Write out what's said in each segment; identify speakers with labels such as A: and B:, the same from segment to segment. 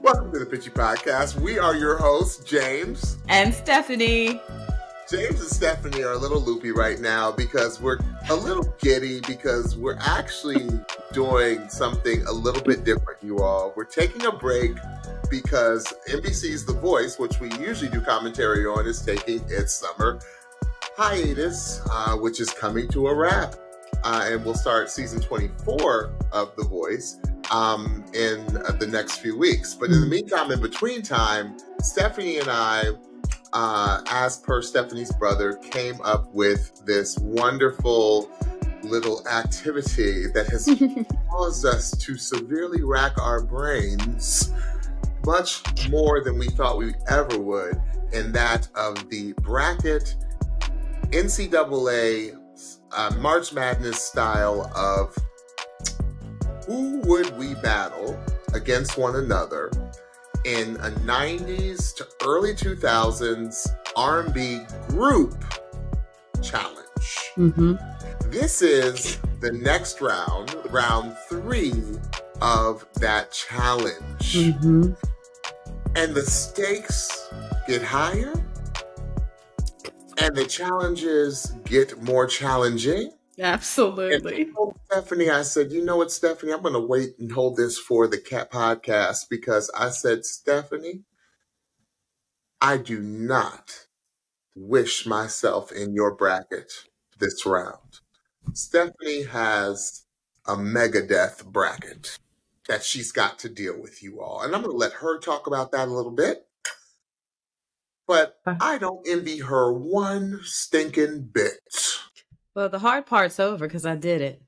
A: Welcome to the Pitchy Podcast. We are your hosts, James
B: and Stephanie.
A: James and Stephanie are a little loopy right now because we're a little giddy because we're actually doing something a little bit different, you all. We're taking a break because NBC's The Voice, which we usually do commentary on, is taking its summer hiatus, which is coming to a wrap. And we'll start season 24 of The Voice in the next few weeks. But in the meantime, in between time, Stephanie and I, as per Stephanie's brother, came up with this wonderful little activity that has caused us to severely rack our brains much more than we thought we ever would, in that of the bracket NCAA March Madness style of who would we battle against one another in a 90s to early 2000s R&B group challenge. This is the next round, round 3 of that challenge. And the stakes get higher and the challenges get more challenging.
B: Absolutely.
A: And Stephanie, I said, you know what, Stephanie, I'm going to wait and hold this for the cat podcast because I said, Stephanie, I do not wish myself in your bracket this round. Stephanie has a Megadeth bracket that she's got to deal with, you all. And I'm going to let her talk about that a little bit. But I don't envy her one stinking bit.
B: Well, the hard part's over because I did it.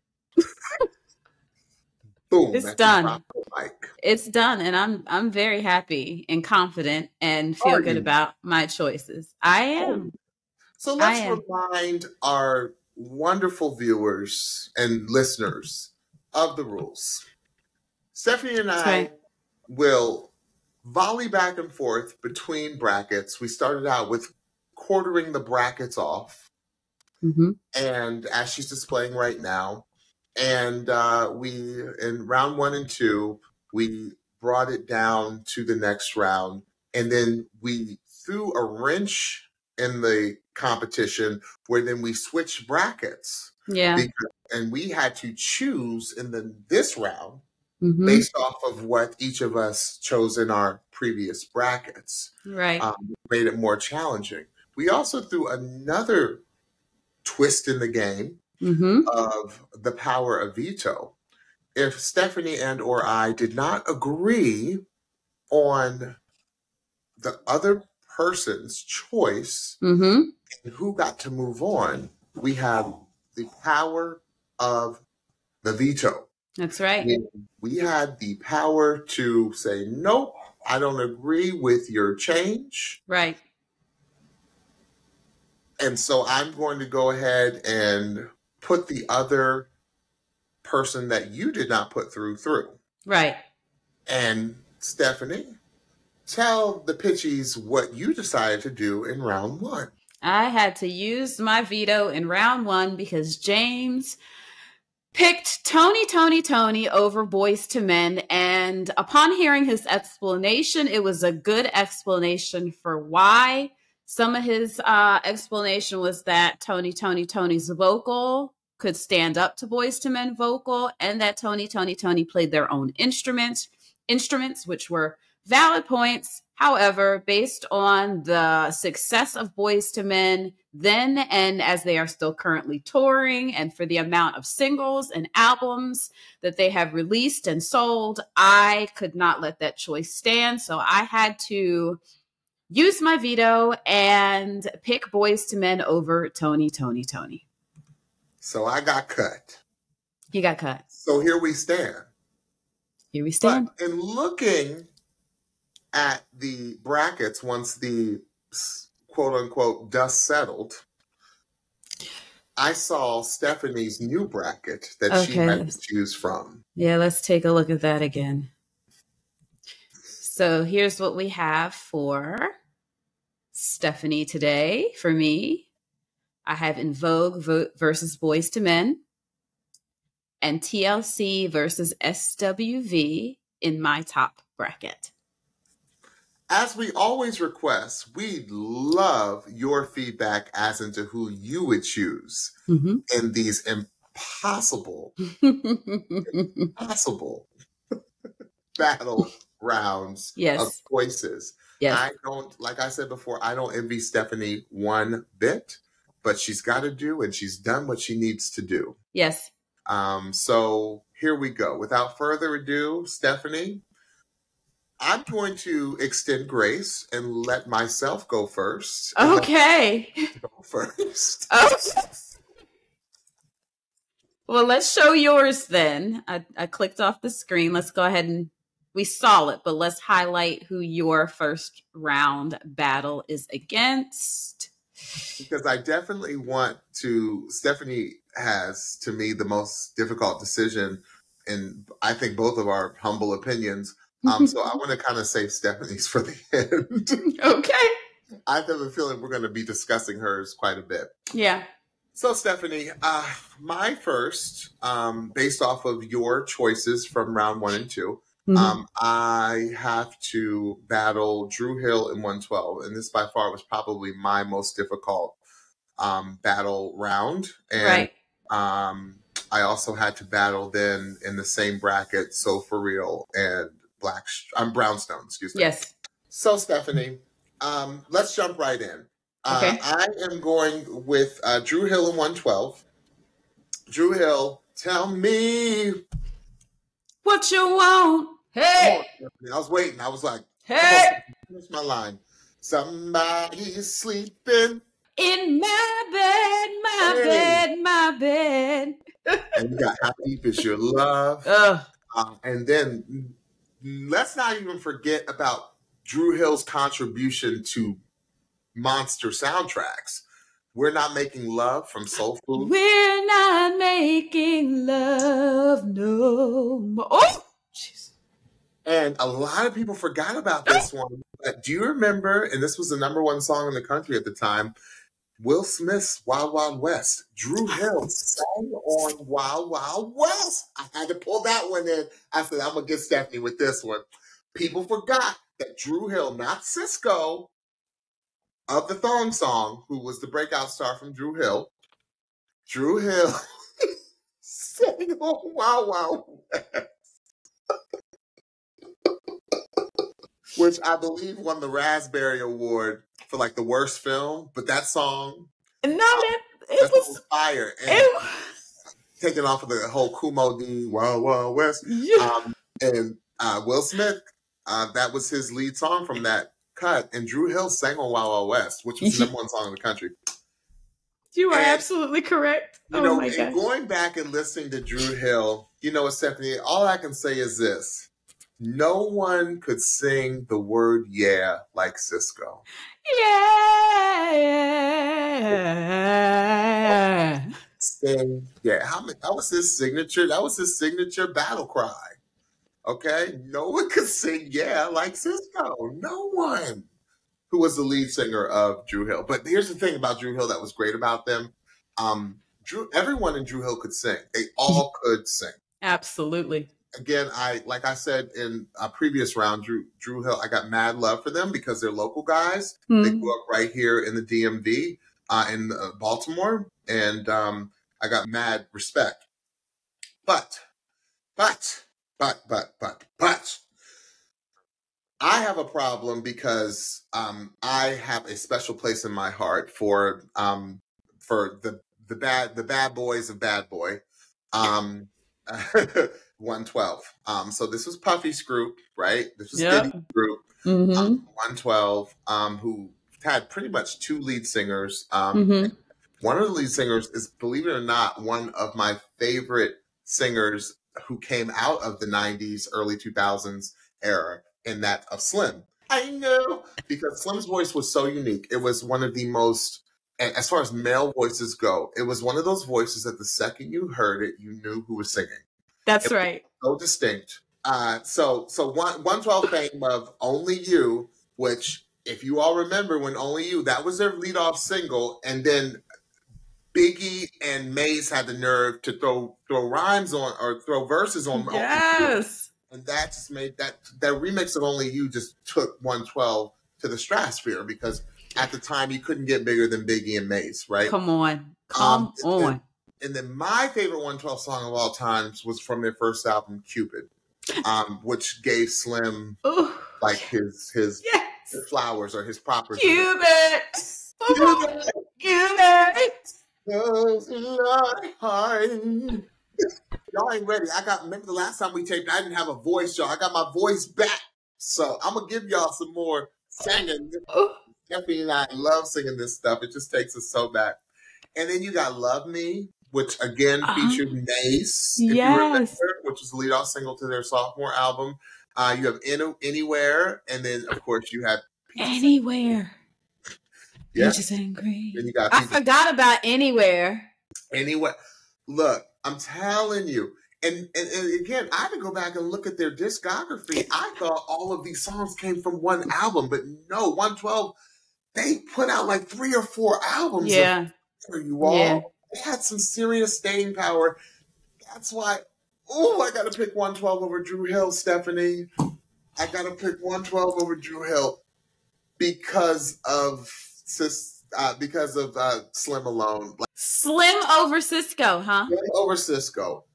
A: Boom.
B: It's done. It's done. And I'm very happy and confident and feel good about my choices. I am.
A: So let's remind our wonderful viewers and listeners of the rules. Stephanie and I will volley back and forth between brackets. We started out with quartering the brackets off. And as she's displaying right now, and we, in round 1 and 2, we brought it down to the next round, and then we threw a wrench in the competition where then we switched brackets. And we had to choose in this round based off of what each of us chose in our previous brackets. Made it more challenging. We also threw another twist in the game of the power of veto. If Stephanie and or I did not agree on the other person's choice and who got to move on, we have the power of the veto.
B: That's right.
A: We had the power to say, nope, I don't agree with your change.
B: Right.
A: And so I'm going to go ahead and put the other person that you did not put through.
B: Right.
A: And Stephanie, tell the Pitchies what you decided to do in round 1.
B: I had to use my veto in round 1 because James picked Tony over Boyz II Men. And upon hearing his explanation, it was a good explanation for why. Some of his explanation was that Tony's vocal could stand up to Boyz II Men vocal, and that Tony played their own instruments, which were valid points. However, based on the success of Boyz II Men then and as they are still currently touring, and for the amount of singles and albums that they have released and sold, I could not let that choice stand. So I had to use my veto and pick Boyz II Men over Tony.
A: So I got cut.
B: You got cut.
A: So here we stand. But in looking at the brackets, once the quote unquote dust settled, I saw Stephanie's new bracket that she had to choose from.
B: Yeah, let's take a look at that again. So here's what we have for Stephanie today. For me, I have In Vogue versus Boyz II Men, and TLC versus SWV, in my top bracket.
A: As we always request, we'd love your feedback as into who you would choose in these impossible battle rounds of choices. I don't, like I said before, I don't envy Stephanie one bit, but she's got to do, and she's done what she needs to do.
B: Yes.
A: So here we go. Without further ado, Stephanie, I'm going to extend grace and let myself go first.
B: Okay.
A: Go first.
B: Okay. Well, let's show yours then. I clicked off the screen. Let's go ahead and we saw it, but let's highlight who your first round battle is against.
A: Because I definitely want to, Stephanie has, to me, the most difficult decision in, I think, both of our humble opinions. So I want to kind of save Stephanie's for the end.
B: Okay.
A: I have a feeling we're going to be discussing hers quite a bit.
B: Yeah.
A: So Stephanie, my first, based off of your choices from round 1 and 2, I have to battle Dru Hill in 112. And this by far was probably my most difficult battle round. And I also had to battle then in the same bracket, So For Real and Brownstone, excuse me.
B: Yes.
A: So Stephanie, let's jump right in. Okay. I am going with Dru Hill in 112. Dru Hill, tell me
B: what you want. Hey!
A: I was waiting. I was like,
B: hey!
A: Finish my line. Somebody's sleeping
B: in my bed, my bed.
A: And you got How Deep Is Your Love. And then let's not even forget about Dru Hill's contribution to monster soundtracks. We're Not Making Love from Soul Food.
B: We're not making love no more. Oh, jeez.
A: And a lot of people forgot about this one. But do you remember, and this was the #1 song in the country at the time, Will Smith's Wild Wild West. Dru Hill sang on Wild Wild West. I had to pull that one in. I said, I'm going to get Stephanie with this one. People forgot that Dru Hill, not Cisco, of the Thong Song, who was the breakout star from Dru Hill sang on Wild Wild West. Which I believe won the Raspberry Award for like the worst film, but that song,
B: it was
A: fire. And taking off of the whole Kumo D Wild Wild West.
B: Yeah.
A: And Will Smith, that was his lead song from that cut. And Dru Hill sang on Wild Wild West, which was the #1 song in the country.
B: You are absolutely correct. My God.
A: Going back and listening to Dru Hill, you know what, Stephanie, all I can say is this. No one could sing the word yeah like Cisco.
B: Yeah.
A: Sing yeah. That was his signature. That was his signature battle cry. Okay? No one could sing yeah like Cisco. No one. Who was the lead singer of Dru Hill. But here's the thing about Dru Hill that was great about them. Everyone in Dru Hill could sing. They all could sing.
B: Absolutely.
A: Again, like I said in a previous round, Dru Hill, I got mad love for them because they're local guys. They grew up right here in the DMV in Baltimore, and I got mad respect. But I have a problem because I have a special place in my heart for the bad boys of Bad Boy. 112. So this was Puffy's group, right? This was Diddy's group. 112, who had pretty much 2 lead singers. One of the lead singers is, believe it or not, one of my favorite singers who came out of the 90s, early 2000s era, in that of Slim. I know, because Slim's voice was so unique. It was one of the most, as far as male voices go, it was one of those voices that the second you heard it, you knew who was singing.
B: That's right.
A: So distinct. So 112 fame of Only You, which, if you all remember, when Only You, that was their leadoff single, and then Biggie and Maze had the nerve to throw rhymes on, or throw verses on.
B: Yes.
A: And that just made that remix of Only You just took 112 to the stratosphere, because at the time you couldn't get bigger than Biggie and Mace, right?
B: Come on. Come on.
A: And then my favorite 112 song of all times was from their first album, Cupid, which gave Slim like his flowers or his proper.
B: Cupid.
A: Y'all ain't ready. Remember the last time we taped, I didn't have a voice, y'all. I got my voice back. So I'm going to give y'all some more singing. Stephanie and I love singing this stuff. It just takes us so back. And then you got Love Me, which again featured Mace, if you remember, which was the lead-off single to their sophomore album. You have Anywhere, and then of course you had
B: Anywhere.
A: Yeah.
B: Peaches and Cream.
A: Then you got
B: I forgot about Anywhere.
A: Anywhere. Look, I'm telling you. And again, I had to go back and look at their discography. I thought all of these songs came from one album, but no, 112, they put out like 3 or 4 albums for you all. Yeah. They had some serious staying power. That's why, I got to pick 112 over Dru Hill, Stephanie. I got to pick 112 over Dru Hill because of Slim alone. Like,
B: Slim over Cisco, huh?
A: Slim over Cisco.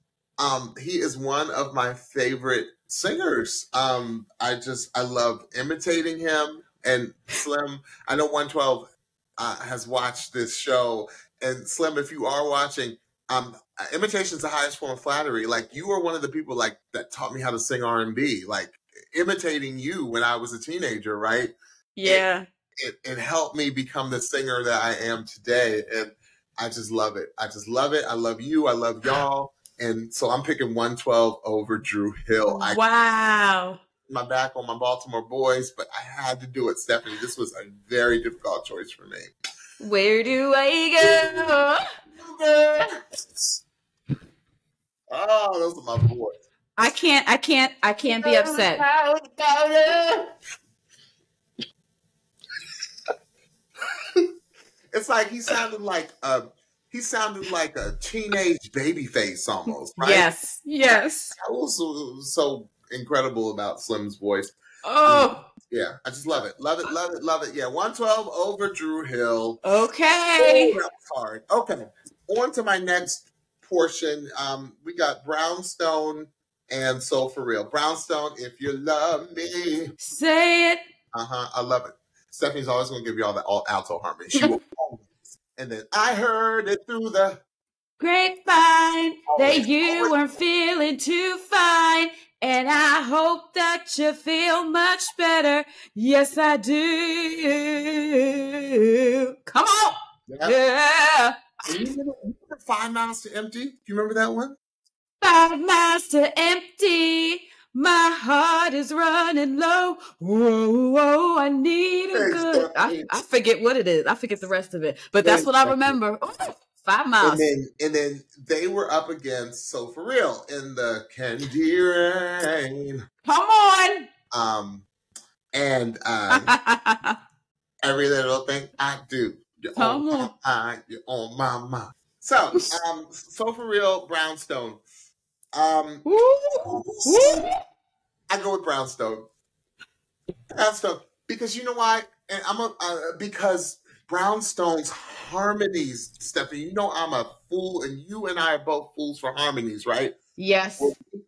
A: He is one of my favorite singers. I love imitating him. And Slim, I know 112 has watched this show. And Slim, if you are watching, imitation is the highest form of flattery. Like, you are one of the people like that taught me how to sing R&B. Like, imitating you when I was a teenager, right?
B: Yeah.
A: It helped me become the singer that I am today. And I just love it. I just love it. I love you. I love y'all. And so I'm picking 112 over Dru Hill.
B: Wow.
A: My back on my Baltimore Boyz, but I had to do it, Stephanie. This was a very difficult choice for me.
B: Where do I go?
A: Oh, those are my boys.
B: I can't be upset.
A: It's like he sounded like a teenage baby face almost, right?
B: Yes. That
A: was so incredible about Slim's voice.
B: Oh.
A: Yeah, I just love it. Love it, love it, love it. Yeah, 112 over Dru Hill.
B: Okay.
A: Ooh, that was hard. Okay, on to my next portion. We got Brownstone and Soul For Real. Brownstone, If You Love Me.
B: Say it.
A: I love it. Stephanie's always going to give you all that alto harmony. She will always. And then I heard it through the
B: grapevine that you weren't feeling too fine. And I hope that you feel much better. Yes, I do. Come on. Yeah.
A: You remember 5 Miles to Empty? Do you remember that one?
B: 5 miles to empty. My heart is running low. Whoa, I need a good. I forget what it is. I forget the rest of it. But that's what I remember. 5 miles.
A: And then they were up against So For Real in the Candy Rain.
B: Come on.
A: And every little thing I do, you're on my mind. So, So For Real, Brownstone. I go with Brownstone. Because you know why? And because Brownstone's harmonies, Stephanie, you know I'm a fool, and you and I are both fools for harmonies, right?
B: Yes.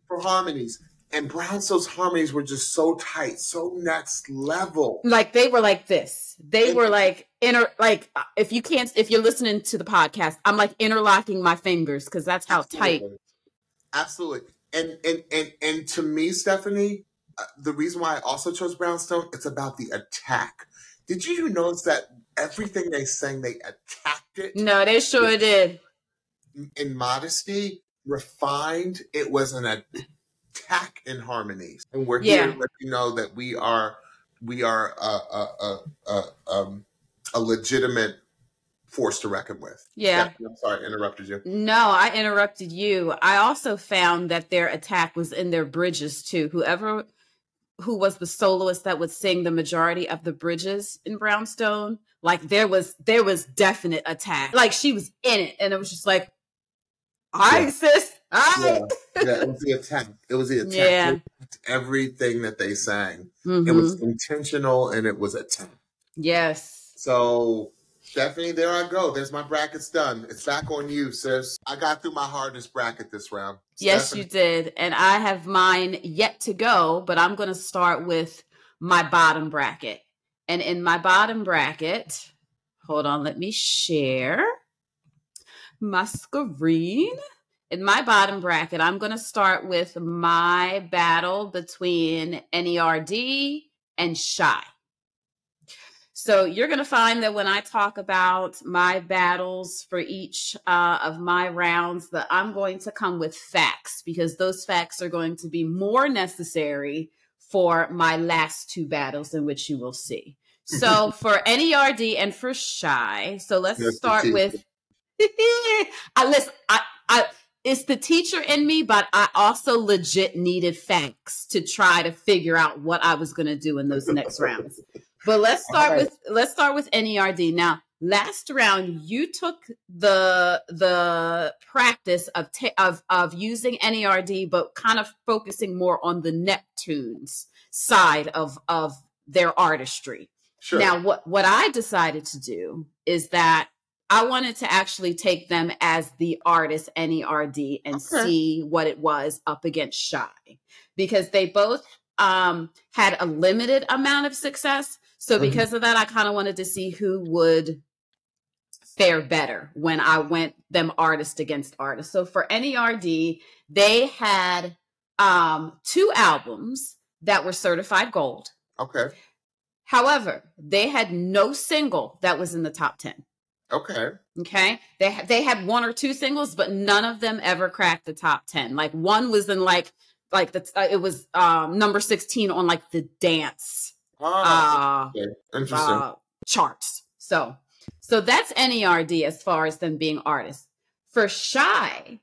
A: For harmonies. And Brownstone's harmonies were just so tight, so next level.
B: Like they were like this. They were like if you're listening to the podcast, I'm like interlocking my fingers because that's how tight.
A: Absolutely. And to me, Stephanie, the reason why I also chose Brownstone, it's about the attack. Did you notice that everything they sang, they attacked it?
B: No, they sure did.
A: In Modesty, Refined, it was an attack in harmonies. And we're here to let you know that we are a legitimate force to reckon with.
B: Yeah.
A: I'm sorry, I interrupted you.
B: No, I interrupted you. I also found that their attack was in their bridges too. Who was the soloist that would sing the majority of the bridges in Brownstone, like there was definite attack. Like she was in it, and it was just like, all right, sis,
A: Yeah, yeah, it was the attempt. It was the attempt.
B: Yeah.
A: Everything that they sang.
B: Mm-hmm.
A: It was intentional and it was attempt.
B: Yes.
A: So, Stephanie, there I go. There's my brackets done. It's back on you, sis. I got through my hardest bracket this round.
B: Yes,
A: Stephanie.
B: you did. And I have mine yet to go, but I'm going to start with my bottom bracket. And in my bottom bracket, hold on, let me share my screen. In my bottom bracket, I'm going to start with my battle between NERD and Shai. So you're going to find that when I talk about my battles for each of my rounds, that I'm going to come with facts, because those facts are going to be more necessary for my last two battles, in which you will see. So for NERD and for Shai, so let's start with... It's the teacher in me, but I also legit needed facts to try to figure out what I was going to do in those next rounds. But let's start with NERD. Now, last round you took the practice of using NERD, but kind of focusing more on the Neptunes side of their artistry. Sure. Now, what I decided to do is that I wanted to actually take them as the artist NERD and see what it was up against Shai, because they both had a limited amount of success. So because of that, I kind of wanted to see who would fare better when I went them artist against artist. So for NERD, they had 2 albums that were certified gold.
A: Okay.
B: However, they had no single that was in the top 10.
A: Okay.
B: Okay. They had 1 or 2 singles, but none of them ever cracked the top 10. Like one was in it was number 16 on like the dance
A: interesting
B: charts. So that's NERD as far as them being artists. For Shai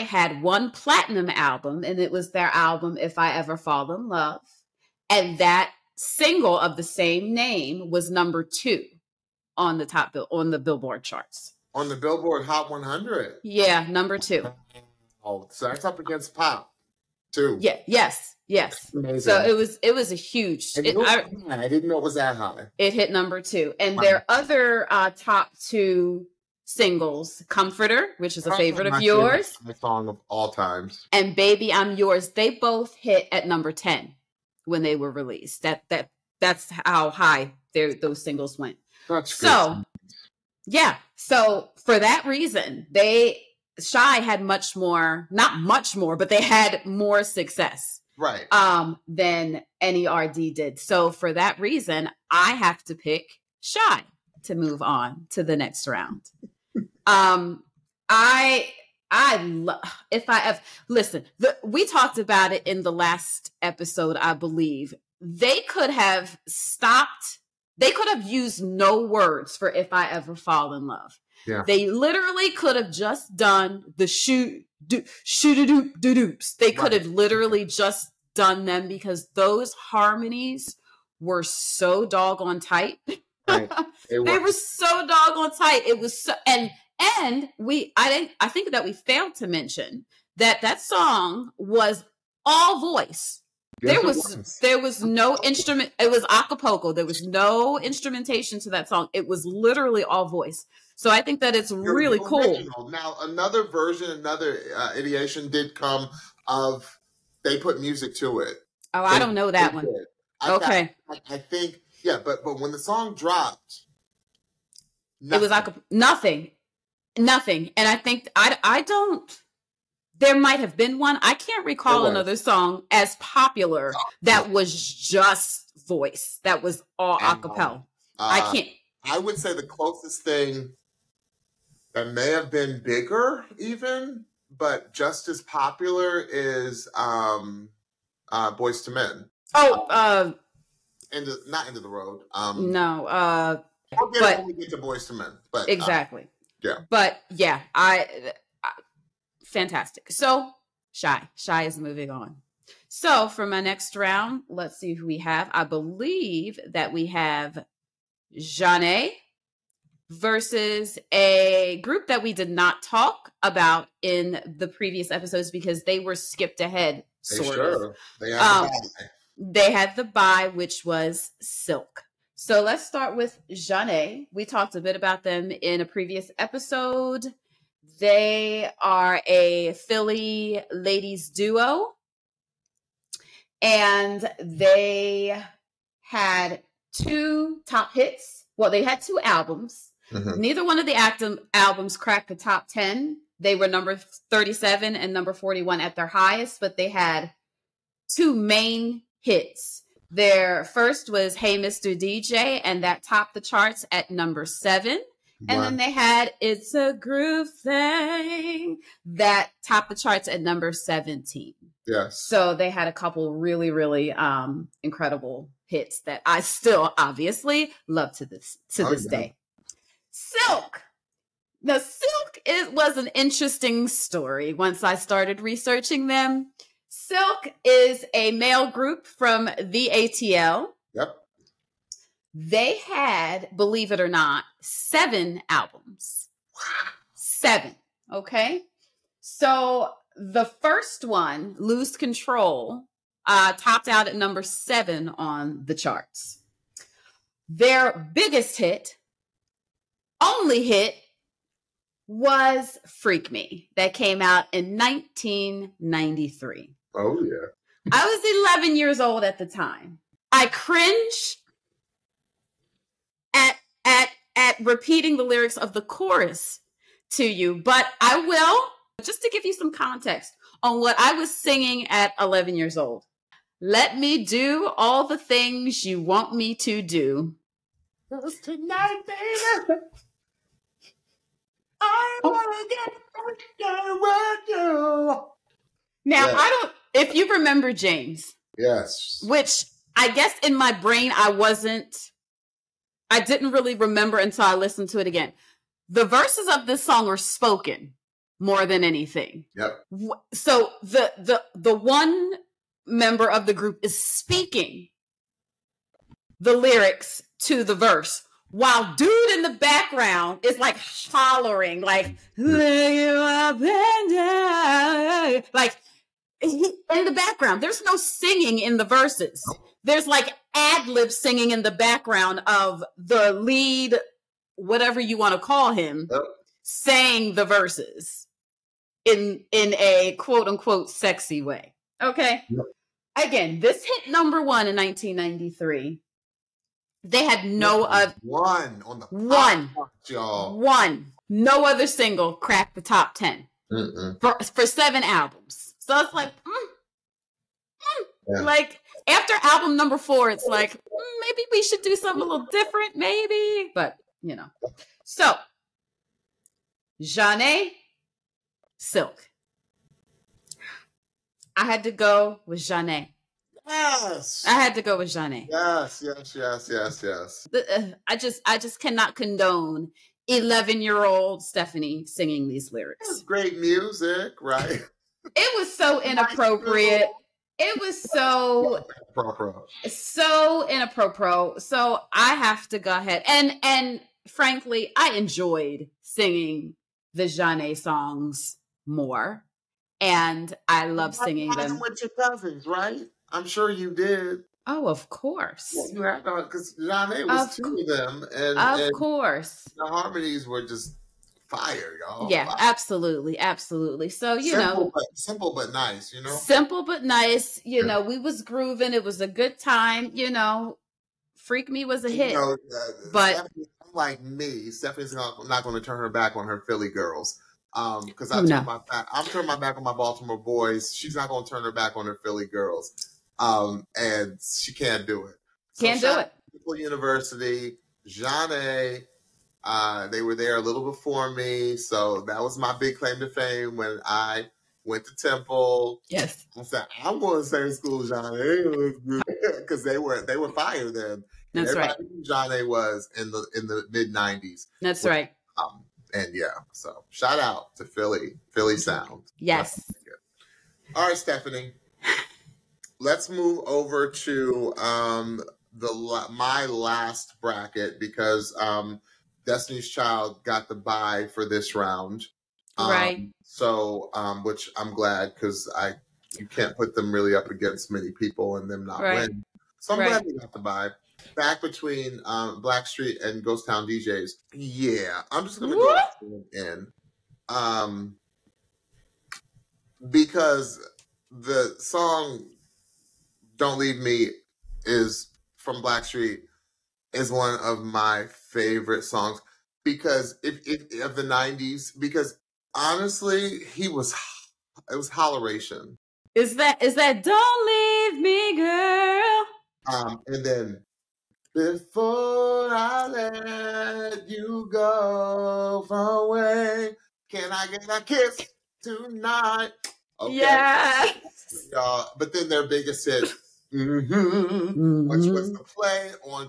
B: had 1 platinum album, and it was their album If I Ever Fall in Love, and that single of the same name was number 2 on the on the Billboard charts.
A: On the Billboard Hot 100.
B: Yeah, number 2.
A: Oh, so that's up against Pop, too.
B: Yeah, yes.
A: Amazing.
B: So it was a huge.
A: I didn't know it was that high.
B: It hit number 2, and their other top 2 singles, "Comforter," which is a favorite of yours,
A: my song of all times,
B: and "Baby I'm Yours," they both hit at number 10 when they were released. That's how high those singles went. So, yeah. So for that reason, Shai had not much more, but they had more success,
A: right?
B: Than NERD did. So for that reason, I have to pick Shai to move on to the next round. We talked about it in the last episode, I believe. They could have stopped. They could have used no words for If I Ever Fall in Love. Yeah. They literally could have just done the shoot-a-doop-doo-doops. They could have literally just done them, because those harmonies were so doggone tight. Right. They were so doggone tight. It was so, and I think that we failed to mention that song was all voice. Yes, there was no instrument. It was acapella. There was no instrumentation to that song. It was literally all voice. So I think that it's really cool.
A: Now, another version, another ideation did come of, they put music to it.
B: Oh, I don't know that one. Okay.
A: I think, yeah, but when the song dropped,
B: it was nothing. And I think, I don't, there might have been one. I can't recall another song as popular that was just voice, that was all acapella. I can't.
A: I would say the closest thing that may have been bigger even, but just as popular is Boyz II Men.
B: Oh,
A: not End of the Road.
B: No.
A: When we get to Boyz II Men. But,
B: exactly.
A: Yeah.
B: But yeah, fantastic. So Shai is moving on. So for my next round, let's see who we have. I believe that we have Janae versus a group that we did not talk about in the previous episodes because they were skipped ahead, sort of. They had the bye, which was Silk. So let's start with Janae. We talked a bit about them in a previous episode. They are a Philly ladies duo. And they had 2 top hits. Well, they had 2 albums. Mm-hmm. Neither one of the albums cracked the top 10. They were number 37 and number 41 at their highest, but they had 2 main hits. Their first was Hey Mr. DJ, and that topped the charts at number 7. And then they had It's a Groove Thing that topped the charts at number 17.
A: Yes.
B: So they had a couple really, really incredible hits that I still obviously love to this day. Silk. Now, Silk was an interesting story once I started researching them. Silk is a male group from the ATL.
A: Yep.
B: They had, believe it or not, 7 albums. 7. Okay. So the first one, Lose Control, topped out at number 7 on the charts. Their biggest hit, only hit, was Freak Me. That came out in 1993.
A: Oh, yeah.
B: I was 11 years old at the time. I cringe at repeating the lyrics of the chorus to you, but I will, just to give you some context on what I was singing at 11 years old. Let me do all the things you want me to do.
A: Just tonight, baby. I want to get with you.
B: Now, yes. If you remember James.
A: Yes.
B: Which I guess in my brain, I didn't really remember until I listened to it again. The verses of this song are spoken more than anything.
A: Yep.
B: So the one member of the group is speaking the lyrics to the verse, while dude in the background is like hollering, like, like in the background. There's no singing in the verses. There's like ad-lib singing in the background of the lead, whatever you want to call him, saying the verses in a quote unquote sexy way. Okay. Yep. Again, this hit number 1 in 1993. They had no other one. No other single cracked the top 10 for 7 albums. So it's like, like after album number 4, it's like maybe we should do something a little different, maybe. But you know, so Janae, Silk. I had to go with Janae.
A: Yes.
B: I had to go with Janae.
A: Yes.
B: I just cannot condone 11-year-old Stephanie singing these lyrics.
A: It's great music, right?
B: It was so inappropriate. It was so inappropriate. So I have to go ahead. And frankly, I enjoyed singing the Janae songs more. And I love singing them.
A: With your cousins, right? I'm sure you did.
B: Oh, of course.
A: Yeah, because Janae was 2 of them.
B: Of course.
A: The harmonies were just fire, y'all.
B: Yeah, fire. Absolutely. So,
A: simple but nice,
B: Simple but nice. You know, we was grooving. It was a good time. Freak Me was a hit. But
A: like me, Stephanie's not going to turn her back on her Philly girls. Because I'm turning my back on my Baltimore boys. She's not going to turn her back on her Philly girls. And she can't do it.
B: Can't do it.
A: University, Janae, they were there a little before me. So that was my big claim to fame when I went to Temple.
B: Yes.
A: I said, I'm going to the same school Janae because they were fire then.
B: That's right.
A: Janae was in the mid 90s.
B: That's right.
A: And yeah, so shout out to Philly sound.
B: Yes.
A: All right, Stephanie. Let's move over to my last bracket because Destiny's Child got the bye for this round.
B: Right.
A: So, which I'm glad, because you can't put them really up against many people and them not win. So I'm glad they got the bye. Back between Blackstreet and Ghost Town DJs. Yeah, I'm just gonna go in. Because the song "Don't Leave Me" is from Blackstreet, is one of my favorite songs, because if of the 90s, because honestly, it was holleration.
B: Is that "Don't Leave Me, Girl"?
A: And then, "Before I let you go far away, can I get a kiss tonight?" Okay.
B: Yes.
A: But then their biggest hit, which was the play on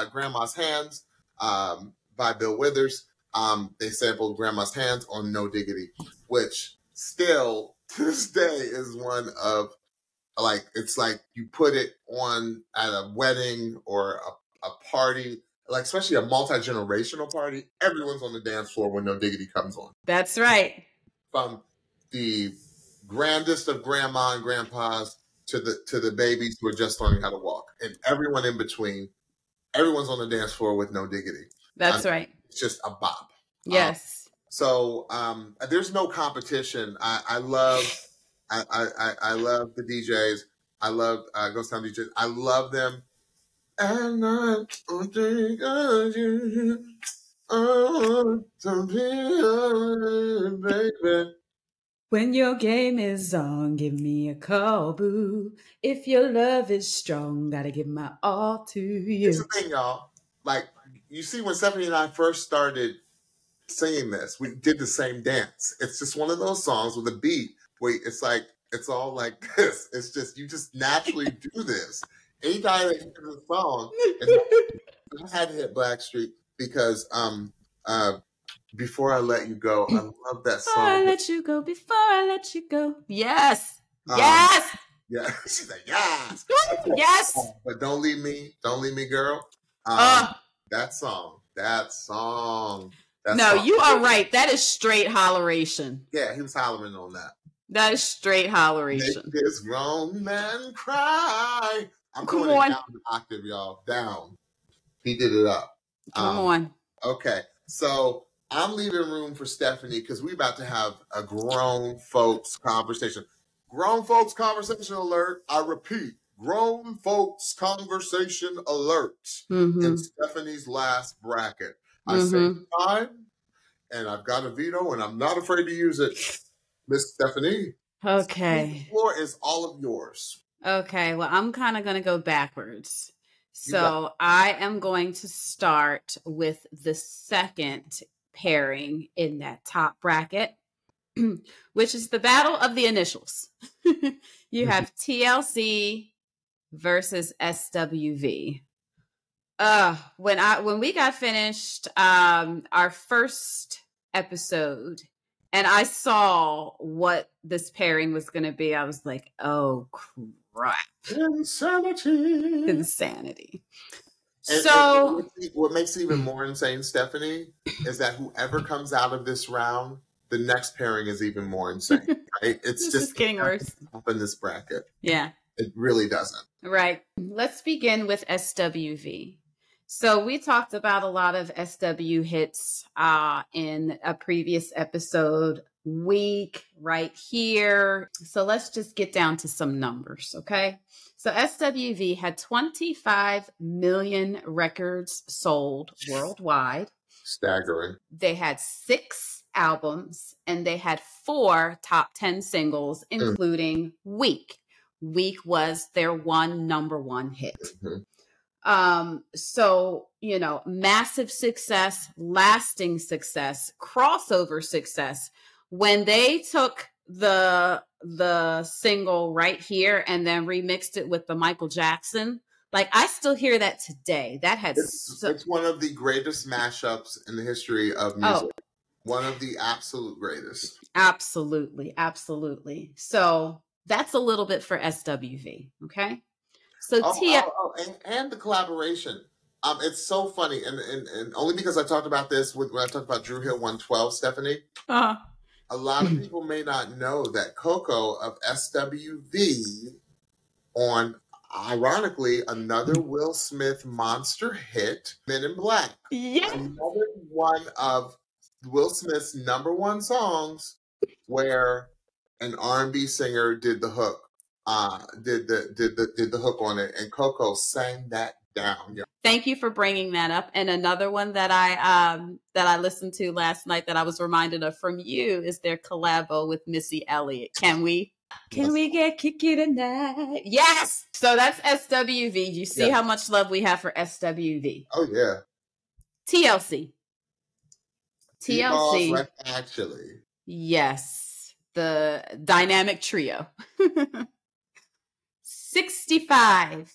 A: Grandma's Hands, by Bill Withers. They sampled Grandma's Hands on No Diggity, which still to this day is one of, like, it's like you put it on at a wedding or a party, like especially a multi-generational party. Everyone's on the dance floor when No Diggity comes on.
B: That's right.
A: From the grandest of grandma and grandpas to the babies who are just learning how to walk, and everyone in between, everyone's on the dance floor with No Diggity.
B: That's right.
A: It's just a bop.
B: Yes.
A: So there's no competition. I love the DJs. I love Ghost Town DJs. I love them. And I think of you, baby.
B: When your game is on, give me a call, boo. If your love is strong, gotta give my all to you.
A: Here's the thing, y'all. Like, you see, when Stephanie and I first started singing this, we did the same dance. It's just one of those songs with a beat where it's like, it's all like this. It's just, you just naturally do this. Anytime I hear the song, I had to hit Blackstreet because "Before I Let You Go," I love that song.
B: Before I let you go, before I let you go. Yes. Yes.
A: Yeah. She's like, yes.
B: Yes.
A: But Don't Leave Me, Girl. That song.
B: No, you are right. That is straight holleration.
A: Yeah, he was hollering on that.
B: That is straight holleration.
A: Make this grown man cry. I'm
B: Come
A: going
B: on.
A: down an octave, y'all. Down. He did it up.
B: Come on.
A: Okay, so I'm leaving room for Stephanie because we're about to have a grown folks conversation. Grown folks conversation alert. I repeat, grown folks conversation alert in Stephanie's last bracket. I say time, and I've got a veto, and I'm not afraid to use it. Miss Stephanie.
B: Okay.
A: The floor is all of yours.
B: Okay, well, I'm kind of going to go backwards. So I am going to start with the second pairing in that top bracket, which is the battle of the initials. You have TLC versus SWV. When we got finished our first episode and I saw what this pairing was going to be, I was like, oh crap. Insanity.
A: And what makes it even more insane, Stephanie, is that whoever comes out of this round, the next pairing is even more insane. Right? It's just
B: getting worse
A: up in this bracket.
B: Yeah.
A: It really doesn't.
B: Right. Let's begin with SWV. So we talked about a lot of SW hits in a previous episode. Week right here. So let's just get down to some numbers, okay? So SWV had 25 million records sold worldwide.
A: Staggering.
B: They had 6 albums and they had 4 top 10 singles, including Week. Week was their number one hit. So, you know, massive success, lasting success, crossover success. When they took the single right here and then remixed it with the Michael Jackson, like I still hear that today. That had
A: it's one of the greatest mashups in the history of music. One of the absolute greatest.
B: Absolutely, absolutely. So that's a little bit for SWV. Okay. So
A: and the collaboration. It's so funny, and only because I talked about this when I talked about Drew Hill 112, Stephanie.
B: Uh-huh.
A: A lot of people may not know that Coco of SWV on, ironically, another Will Smith monster hit, Men in Black.
B: Yes.
A: Another one of Will Smith's #1 songs where an R&B singer did the hook, did the hook on it, and Coco sang that down. Yeah.
B: Thank you for bringing that up. And another one that I listened to last night that I was reminded of from you is their collabo with Missy Elliott. Can we get kicky tonight? Yes. So that's SWV. You see how much love we have for SWV.
A: Oh yeah.
B: TLC. TLC.
A: Actually.
B: Yes. The dynamic trio. 65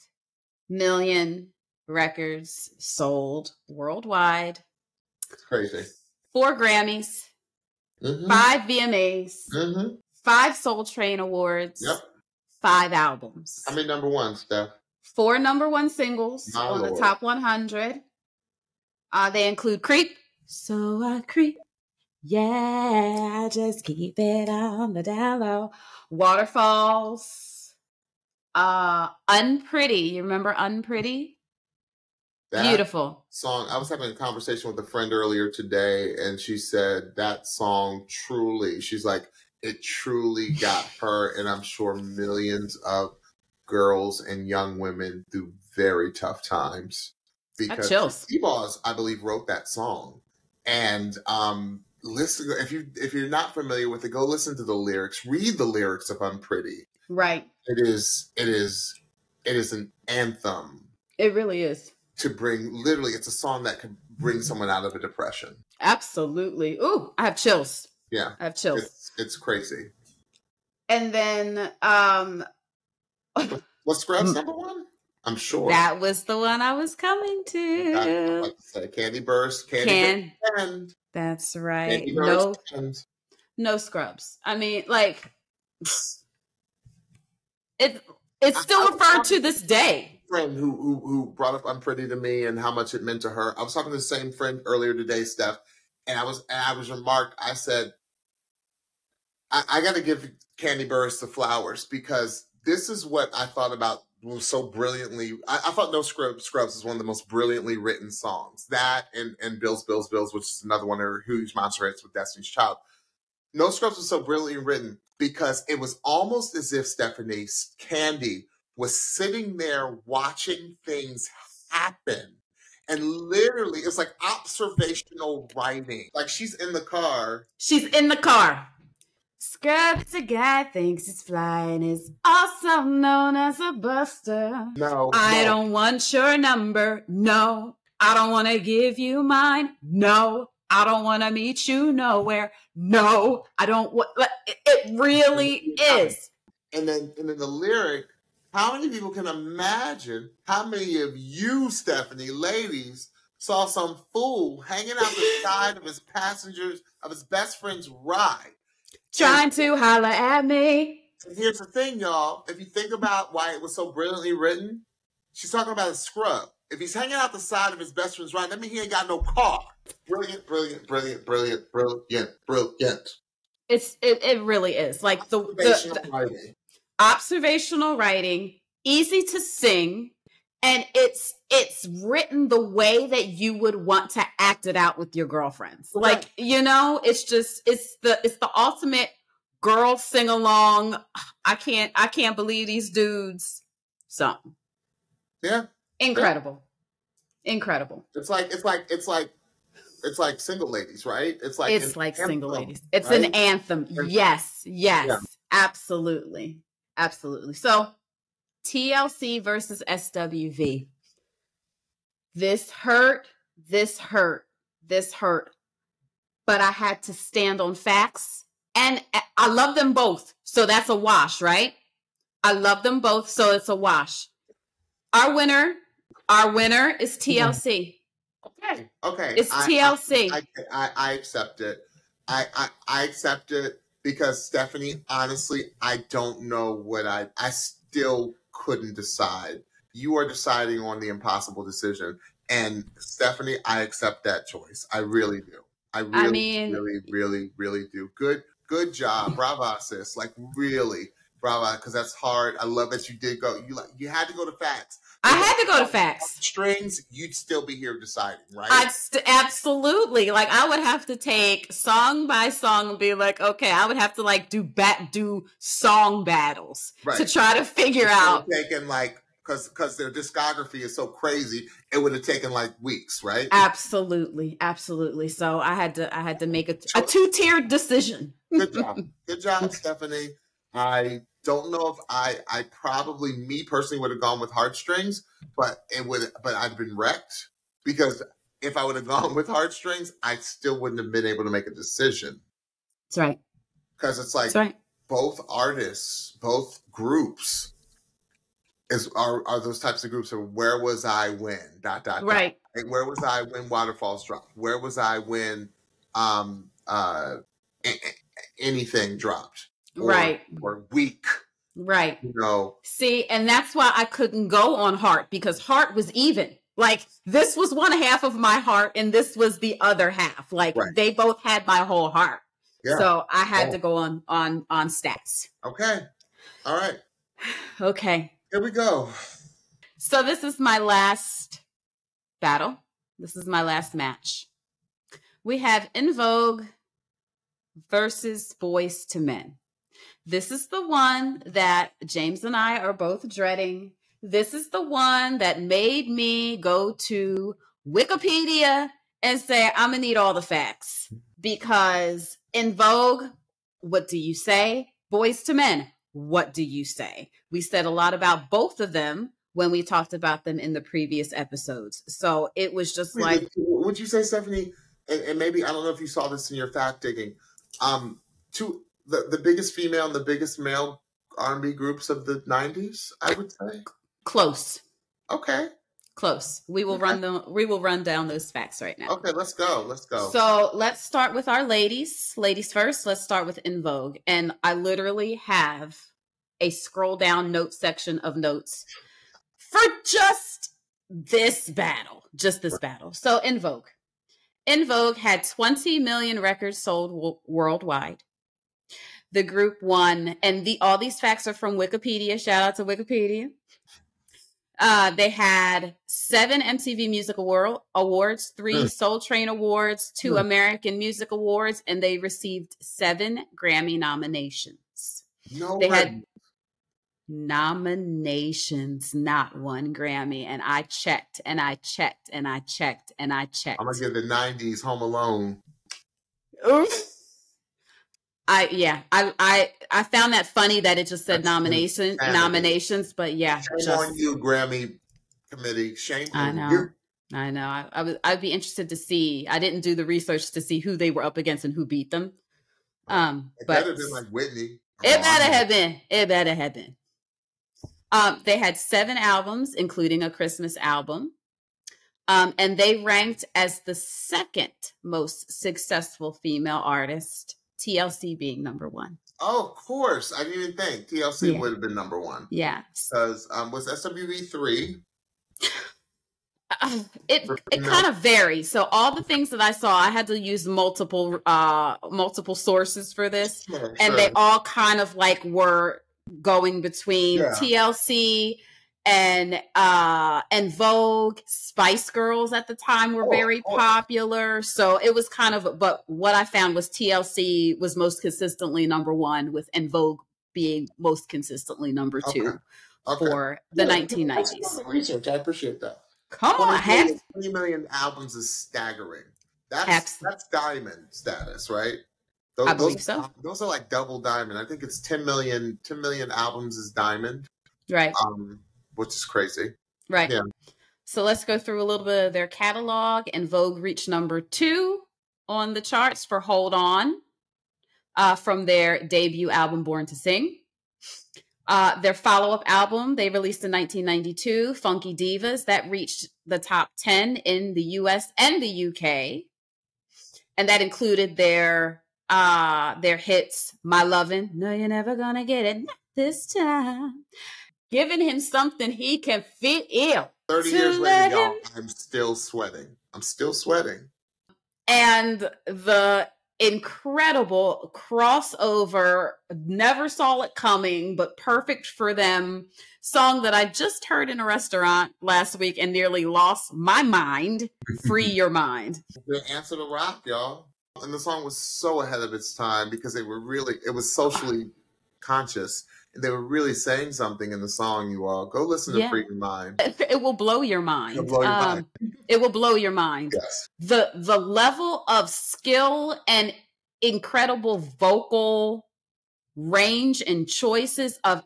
B: million records sold worldwide.
A: It's crazy.
B: 4 Grammys, 5 VMAs, 5 Soul Train Awards, 5 albums.
A: How many #1s, Steph?
B: 4 #1 singles the top 100. They include Creep. So I creep. Yeah, I just keep it on the down low. Waterfalls. Unpretty. You remember Unpretty?
A: That
B: beautiful
A: song. I was having a conversation with a friend earlier today, and she said that song truly, she's like, it truly got her, and I'm sure millions of girls and young women through very tough times. Because Boyz, I believe, wrote that song. And listen, if you're not familiar with it, go listen to the lyrics. Read the lyrics of Unpretty.
B: Right.
A: It is an anthem.
B: It really is.
A: To bring, literally, it's a song that could bring someone out of a depression.
B: Absolutely. Ooh, I have chills.
A: Yeah.
B: I have chills.
A: It's crazy.
B: And then
A: was Scrubs #1? I'm sure.
B: That was the one I was coming to.
A: I was about to say Candy Burst, Candy Burst.
B: That's right.
A: Candy Burst,
B: no Scrubs. I mean, like, it's still referred to this day.
A: Friend who brought up Unpretty to me and how much it meant to her. I was talking to the same friend earlier today, Steph, and I was remarked. I said, I got to give Candy Burst the flowers, because this is what I thought about so brilliantly. I thought No Scrubs is one of the most brilliantly written songs. That and Bills, which is another one of her huge monster hits with Destiny's Child. No Scrubs was so brilliantly written because it was almost as if Stephanie Candy was sitting there watching things happen. And literally, it's like observational writing. Like, she's in the car.
B: Scrubs, a guy thinks he's flying, is also known as a buster.
A: No.
B: I don't want your number. No. I don't want to give you mine. No. I don't want to meet you nowhere. No. I don't want... It really is.
A: And then the lyric... How many people can imagine how many of you, Stephanie, ladies, saw some fool hanging out the side of his best friend's ride?
B: Trying to holler at me.
A: And here's the thing, y'all. If you think about why it was so brilliantly written, she's talking about a scrub. If he's hanging out the side of his best friend's ride, that means he ain't got no car. Brilliant.
B: It really is. Like the observational writing, easy to sing, and it's written the way that you would want to act it out with your girlfriends.
A: Right.
B: Like, it's the ultimate girl sing along. I can't believe these dudes. Something.
A: Yeah.
B: Incredible.
A: It's like Single Ladies, right? It's like
B: Single Ladies. It's right? An anthem. Yes. Yeah. Absolutely. So, TLC versus SWV. This hurt. But I had to stand on facts. And I love them both. So that's a wash, right? I love them both. So it's a wash. Our winner is TLC.
A: Okay.
B: It's TLC.
A: I accept it. I accept it. Because, Stephanie, honestly, I don't know what I still couldn't decide. You are deciding on the impossible decision. And Stephanie, I accept that choice. I really do. I really do. Good job. Bravo, sis. Like, really, bravo, because that's hard. I love that you did go. You had to go to facts.
B: I had to go to facts.
A: Strings, you'd still be here deciding, right?
B: Absolutely. Like, I would have to take song by song and be like, okay, I would have to like do song battles to try to figure out.
A: Taking like, because their discography is so crazy, it would have taken like weeks, right?
B: Absolutely. So I had to make a two-tiered decision.
A: Good job, Stephanie. I don't know if I probably, me personally, would have gone with heartstrings, but I've been wrecked, because if I would have gone with heartstrings, I still wouldn't have been able to make a decision.
B: That's right.
A: Because it's like both artists, both groups are those types of groups of where was I when ... Right. And where was I when Waterfalls dropped? Where was I when anything dropped? Or Weak.
B: Right.
A: You know.
B: See, and that's why I couldn't go on Heart, because Heart was even. Like, this was one half of my heart and this was the other half. Like, they both had my whole heart. Yeah. So I had to go on stats.
A: Okay. All right.
B: Okay.
A: Here we go.
B: So this is my last battle. This is my last match. We have En Vogue versus Boyz II Men. This is the one that James and I are both dreading. This is the one that made me go to Wikipedia and say, I'm going to need all the facts. Because En Vogue, what do you say? Boyz II Men, what do you say? We said a lot about both of them when we talked about them in the previous episodes. So it was just like...
A: Would you say, Stephanie, and maybe, I don't know if you saw this in your fact digging, the biggest female and the biggest male R&B groups of the 90s, I would say?
B: Close.
A: Okay.
B: Close. We will run down those facts right now.
A: Okay, let's go.
B: So let's start with our ladies. Ladies first, let's start with En Vogue. And I literally have a scroll down note section of notes for just this battle. So En Vogue. En Vogue had 20 million records sold worldwide. The group won, and all these facts are from Wikipedia. Shout out to Wikipedia. They had 7 MTV Music Awards, 3 Soul Train Awards, 2 American Music Awards, and they received 7 Grammy nominations.
A: They
B: had nominations, not 1 Grammy. And I checked, and I checked, and I checked, and I checked.
A: I'm going to give the 90s Home Alone.
B: Oof. I found that funny that it just said nominations, but yeah.
A: Shame on you, Grammy committee. Shame on you.
B: I know. I'd be interested to see. I didn't do the research to see who they were up against and who beat them.
A: It better been like Whitney.
B: It better have been. They had 7 albums, including a Christmas album. And they ranked as the 2nd most successful female artist, TLC being number 1.
A: Oh, of course. I didn't even think TLC would have been number 1.
B: Yeah.
A: Because was SWV-3?
B: It kind of varies. So all the things that I saw, I had to use multiple sources for this. Sure. And they all kind of like were going between TLC and Vogue. Spice Girls at the time were very popular. So it was kind of, but what I found was TLC was most consistently number 1, with En Vogue being most consistently number 2 for the 1990s.
A: Research, I appreciate that.
B: Come on,
A: 20 million albums is staggering. That's diamond status, right?
B: I believe so.
A: Those are like double diamond. I think it's 10 million albums is diamond.
B: Right.
A: Which is crazy.
B: Right.
A: Yeah.
B: So let's go through a little bit of their catalog. En Vogue reached number 2 on the charts for Hold On from their debut album, Born to Sing. Their follow-up album, they released in 1992, Funky Divas, that reached the top 10 in the US and the UK. And that included their hits, My Lovin', No You're Never Gonna Get It, Not This Time, Giving Him Something He Can Feel,
A: 30 years later, y'all, I'm still sweating. I'm still sweating.
B: And the incredible crossover, never saw it coming, but perfect for them song that I just heard in a restaurant last week and nearly lost my mind. Free Your Mind.
A: The answer to rock, y'all. And the song was so ahead of its time because it was socially conscious. And they were really saying something in the song, you all. Go listen to Free Your Mind.
B: It will blow your mind.
A: It'll blow your mind.
B: It will blow your mind.
A: Yes.
B: The level of skill and incredible vocal range and choices of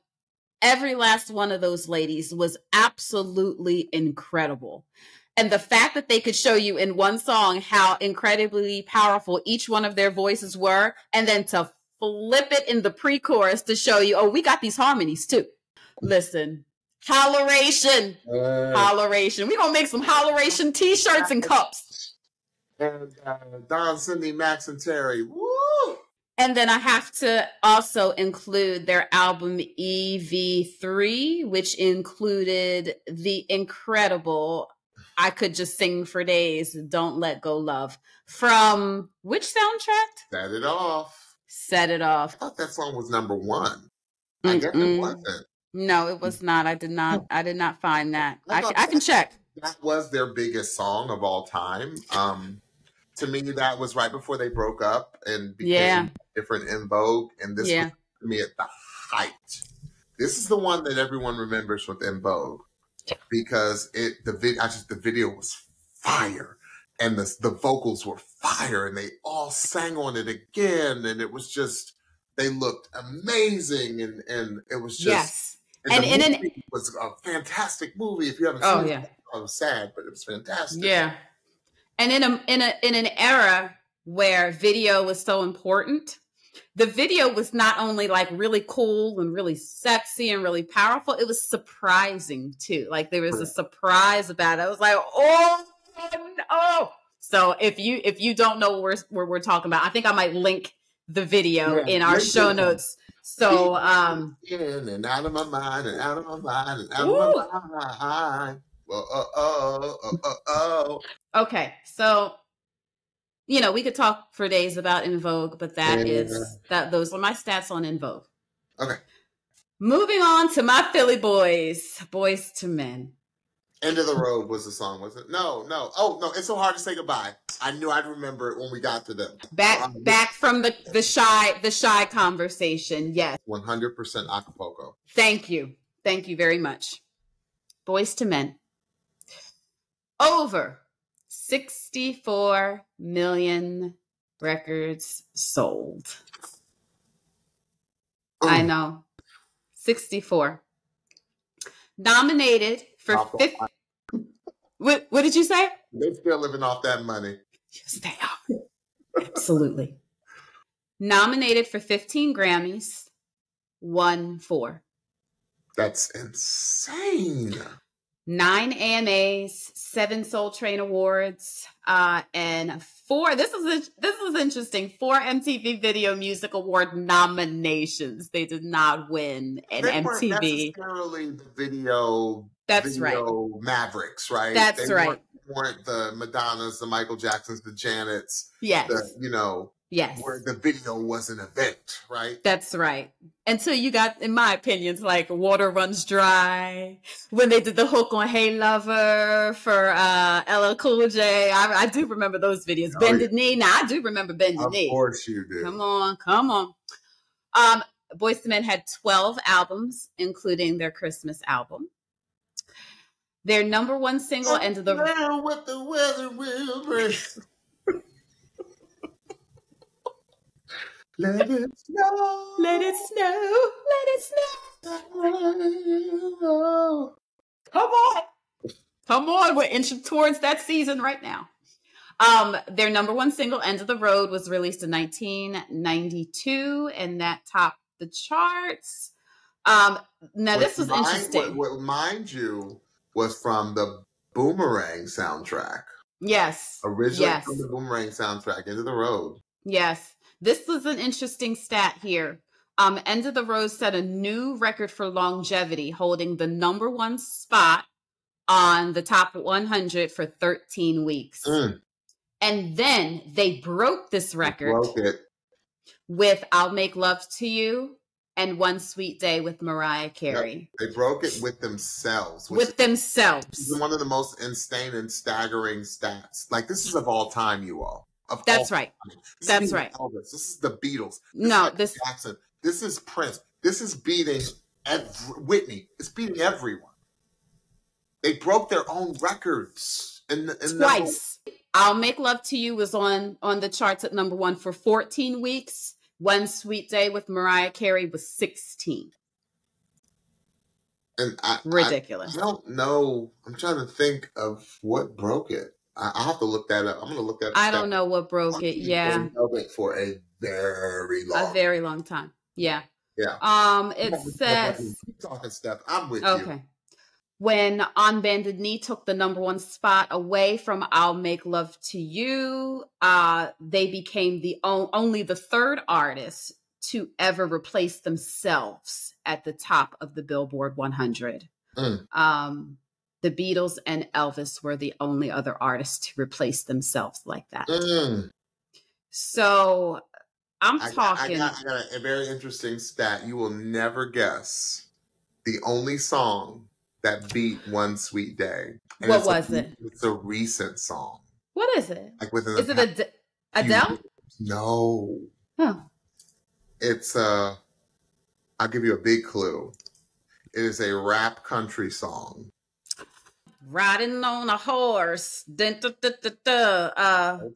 B: every last one of those ladies was absolutely incredible. And the fact that they could show you in one song how incredibly powerful each one of their voices were, and then to flip it in the pre-chorus to show you, oh, we got these harmonies too. Listen, holleration. Holleration. We're going to make some holleration t-shirts and cups.
A: And Don, Cindy, Max, and Terry. Woo!
B: And then I have to also include their album EV3, which included the incredible I Could Just Sing for Days, Don't Let Go Love. From which soundtrack?
A: Set It Off.
B: Set It Off.
A: I thought that song was number one. I guess it wasn't.
B: No, it was not. I did not find that. I can check.
A: That was their biggest song of all time. To me, that was right before they broke up and became different in Vogue. And this was, to me, at the height. This is the one that everyone remembers with In Vogue. Because the video was fire, and the vocals were fire, and they all sang on it again, and it was just, they looked amazing, and it was just, and it was a fantastic movie. If you haven't seen it, I was sad, but it was fantastic.
B: Yeah, and in an era where video was so important, the video was not only like really cool and really sexy and really powerful, it was surprising too. Like there was a surprise about it. I was like, oh no. So if you don't know where we're talking about, I think I might link the video in our show notes. So
A: in and out of my mind and out of my mind and out of my mind.
B: Okay, so we could talk for days about In Vogue, but those are my stats on In Vogue.
A: Okay.
B: Moving on to my Philly boys, Boyz II Men.
A: End of the Road was the song, was it? No. Oh, no, It's So Hard to Say Goodbye. I knew I'd remember it when we got to them.
B: Back from the Shai conversation, yes.
A: 100% Acapulco.
B: Thank you. Thank you very much. Boyz II Men. Over 64 million records sold. I know. 64. Nominated for 50. What did you say?
A: They're still living off that money.
B: Yes, they are. Absolutely. Nominated for 15 Grammys. Won 4.
A: That's insane.
B: 9 AMAs, 7 Soul Train Awards, and 4. This is interesting. 4 MTV Video Music Award nominations. They did not win an MTV.
A: Weren't necessarily the video.
B: That's right.
A: Mavericks, right?
B: That's right.
A: Weren't the Madonnas, the Michael Jacksons, the Janets.
B: Yes.
A: Yes. Where the video was an event, right?
B: That's right. And so you got, in my opinion, like Water Runs Dry, when they did the hook on Hey Lover for LL Cool J. I do remember those videos. Bended Knee. Now, I do remember Bended Knee.
A: Of course you do.
B: Come on. Boyz II Men had 12 albums, including their Christmas album. Their number one single, End of the Road.
A: What the weather will bring. Let it snow.
B: Let it snow. Let it snow. Come on. We're inching towards that season right now. Their number one single, End of the Road, was released in 1992, and that topped the charts. This was interesting.
A: What mind you was from the Boomerang soundtrack.
B: Yes.
A: Originally from the Boomerang soundtrack, End of the Road.
B: Yes. This was an interesting stat here. End of the Road set a new record for longevity, holding the number one spot on the top 100 for 13 weeks. And then they broke this record with I'll Make Love to You and One Sweet Day with Mariah Carey.
A: Yep. They broke it with themselves.
B: With themselves.
A: This is one of the most insane and staggering stats. Like, this is of all time, you all.
B: That's right. That's right.
A: Elvis. This is the Beatles.
B: This
A: Jackson. This is Prince. This is beating Whitney. It's beating everyone. They broke their own records.
B: Twice. I'll Make Love to You was on the charts at number 1 for 14 weeks. One Sweet Day with Mariah Carey was 16.
A: And
B: ridiculous.
A: I don't know. I'm trying to think of what broke it. I'll have to look that up. I'm going to look that up.
B: I don't know what broke it. Yeah.
A: For a very long
B: time. Yeah.
A: Yeah.
B: It says.
A: Keep talking, Steph. I'm with
B: you. Okay. When On Bended Knee took the number 1 spot away from I'll Make Love to You, they became only the third artist to ever replace themselves at the top of the Billboard 100. The Beatles and Elvis were the only other artists to replace themselves like that. So I'm talking.
A: I got a very interesting stat. You will never guess the only song that beat One Sweet Day. And
B: what was it?
A: It's a recent song.
B: What is it?
A: Like within
B: is it Adele?
A: No.
B: Oh.
A: It's I'll give you a big clue. It is a rap country song.
B: Riding on a horse.
A: Old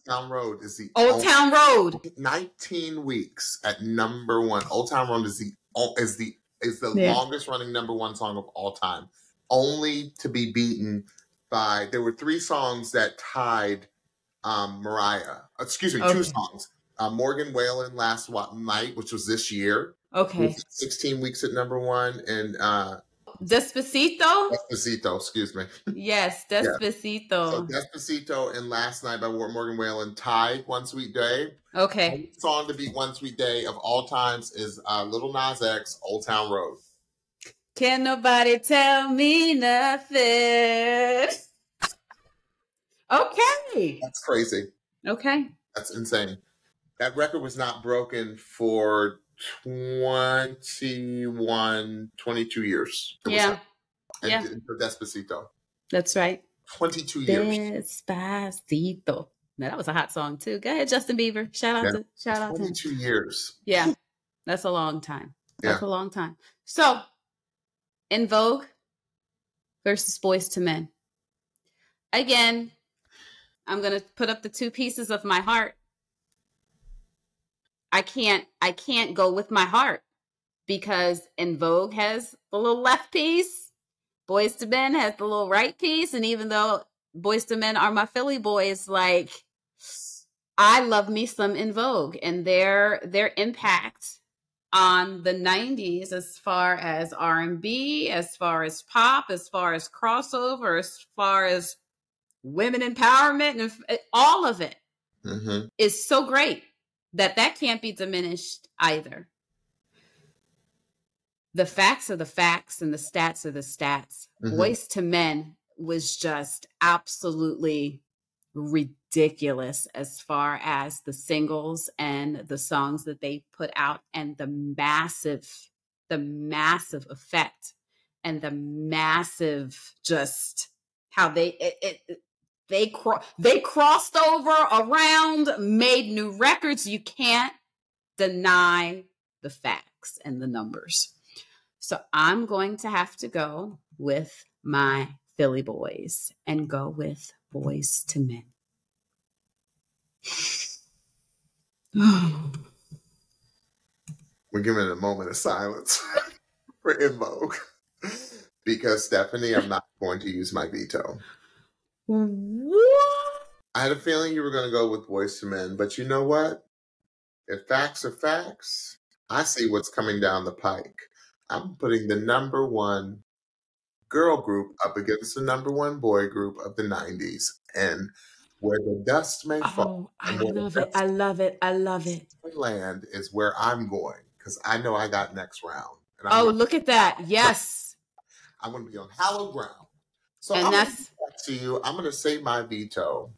A: Town Road is the
B: Old Town Road.
A: 19 weeks at number 1. Old Town Road is the longest running number 1 song of all time. Only to be beaten by, there were 3 songs that tied Mariah. Excuse me, 2 songs. Morgan Wallen Last Night, which was this year.
B: Okay.
A: 16 weeks at number 1. And
B: Despacito?
A: Despacito, excuse me.
B: Yes, Despacito.
A: Yeah. So Despacito and Last Night by Morgan Wallen tied One Sweet Day.
B: Okay.
A: The song to beat One Sweet Day of all times is Lil Nas X, Old Town Road.
B: Can nobody tell me nothing? Okay.
A: That's crazy.
B: Okay.
A: That's insane. That record was not broken for 22 years.
B: Yeah.
A: For Despacito.
B: That's right.
A: 22 years.
B: Despacito. Now, that was a hot song too. Go ahead, Justin Bieber. Shout out to
A: 22 years.
B: Yeah. That's a long time. That's
A: a
B: long time. So, In Vogue versus Boyz II Men. Again, I'm going to put up the 2 pieces of my heart. I can't go with my heart because In Vogue has the little left piece. Boyz II Men has the little right piece. And even though Boyz II Men are my Philly boys, like, I love me some In Vogue and their impact on the 90s as far as R&B, as far as pop, as far as crossover, as far as women empowerment, and all of it is so great that can't be diminished either. The facts are the facts and the stats are the stats. Boyz II Men was just absolutely ridiculous as far as the singles and the songs that they put out and the massive effect and the massive just how they crossed over around, made new records. You can't deny the facts and the numbers. So I'm going to have to go with my Philly boys and go with Boyz II Men.
A: We're giving it a moment of silence for In Vogue because Stephanie, I'm not going to use my veto.
B: What?
A: I had a feeling you were going to go with Boyz II Men, but you know what? If facts are facts, I see what's coming down the pike. I'm putting the number 1 girl group up against the number 1 boy group of the 90s, and where the dust may fall.
B: I love it.
A: Land is where I'm going because I know I got next round. And
B: look at that. Yes.
A: I'm going to be on hallowed ground. So I'm going to you. I'm going to say my veto.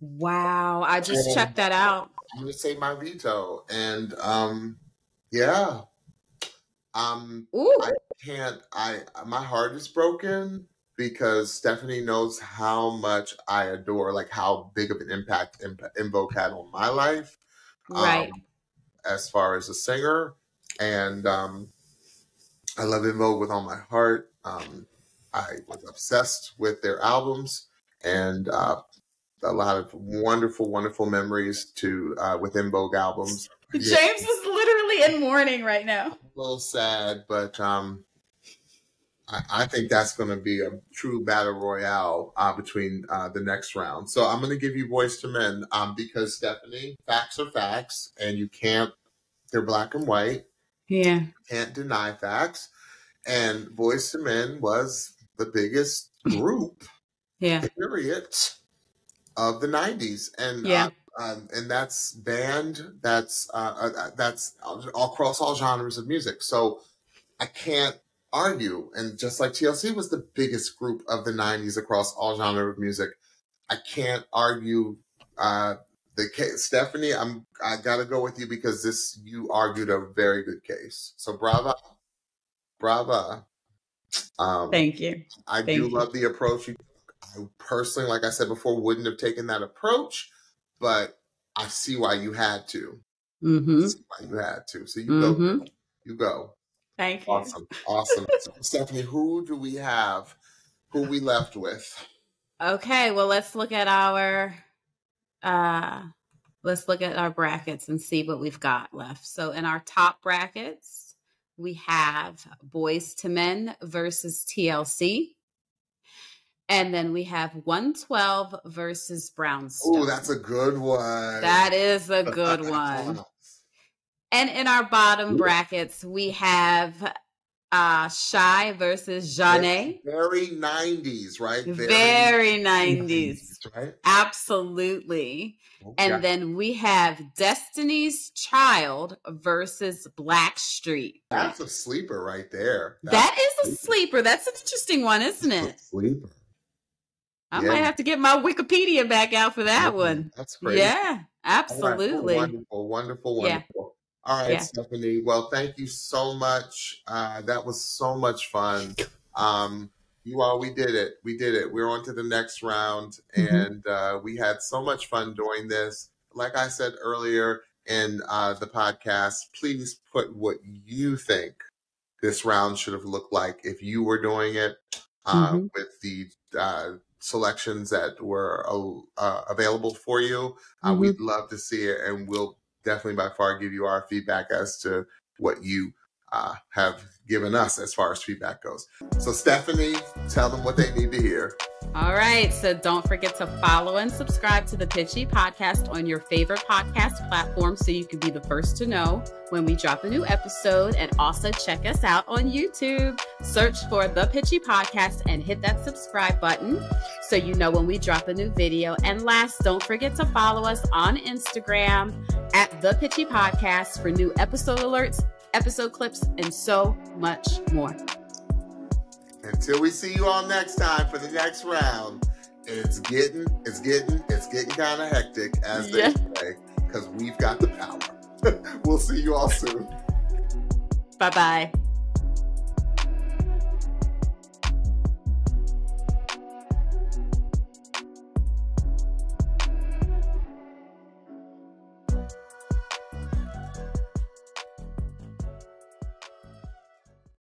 B: Wow. I just checked that out.
A: I'm going to say my veto. And yeah. I can't, my heart is broken because Stephanie knows how much I adore, like how big of an impact En Vogue had on my life.
B: Right.
A: As far as a singer. And I love En Vogue with all my heart. I was obsessed with their albums and a lot of wonderful, wonderful memories with En Vogue albums.
B: James is literally in mourning right now.
A: A little sad, but I think that's going to be a true battle royale between the next round. So I'm going to give you Boyz II Men because, Stephanie, facts are facts, and you can't, they're black and white.
B: Yeah.
A: You can't deny facts. And Boyz II Men was the biggest group, period, of the 90s. And and that's band, that's across all genres of music. So I can't argue. And just like TLC was the biggest group of the 90s across all genres of music, I can't argue the case. Stephanie, I gotta go with you because you argued a very good case. So brava.
B: Thank you.
A: I do love the approach. I personally, like I said before, wouldn't have taken that approach, but I see why you had to.
B: Mm-hmm.
A: I see why you had to. So you go. You go.
B: Thank you.
A: Awesome. So, Stephanie, who do we have? Who we left with?
B: Okay, well, let's look at our brackets and see what we've got left. So in our top brackets, we have Boyz II Men versus TLC. And then we have 112 versus Brownstone.
A: Oh, that's a good one.
B: That is a good one. And in our bottom brackets, we have Shai versus Janae.
A: Very 90s, right?
B: Very 90s.
A: Right?
B: Absolutely. Okay. And then we have Destiny's Child versus Blackstreet.
A: That's a sleeper right there.
B: That is a sleeper. That's an interesting one, isn't it?
A: Sleeper.
B: I might have to get my Wikipedia back out for that one.
A: That's great.
B: Yeah, absolutely.
A: Right. Wonderful. Yeah. All right, Stephanie. Well, thank you so much. That was so much fun. We did it. We're on to the next round, and we had so much fun doing this. Like I said earlier in the podcast, please put what you think this round should have looked like if you were doing it with the selections that were available for you. We'd love to see it, and we'll definitely by far give you our feedback as to what you have given us as far as feedback goes. So Stephanie, tell them what they need to hear.
B: All right. So don't forget to follow and subscribe to the Pitchy podcast on your favorite podcast platform so you can be the first to know when we drop a new episode. And also check us out on YouTube. Search for the Pitchy podcast and hit that subscribe button so you know when we drop a new video. And last, don't forget to follow us on Instagram at the Pitchy podcast for new episode alerts, episode clips, and so much more.
A: Until we see you all next time for the next round, it's getting kind of hectic, as they say, because we've got the power. We'll see you all soon.
B: Bye-bye.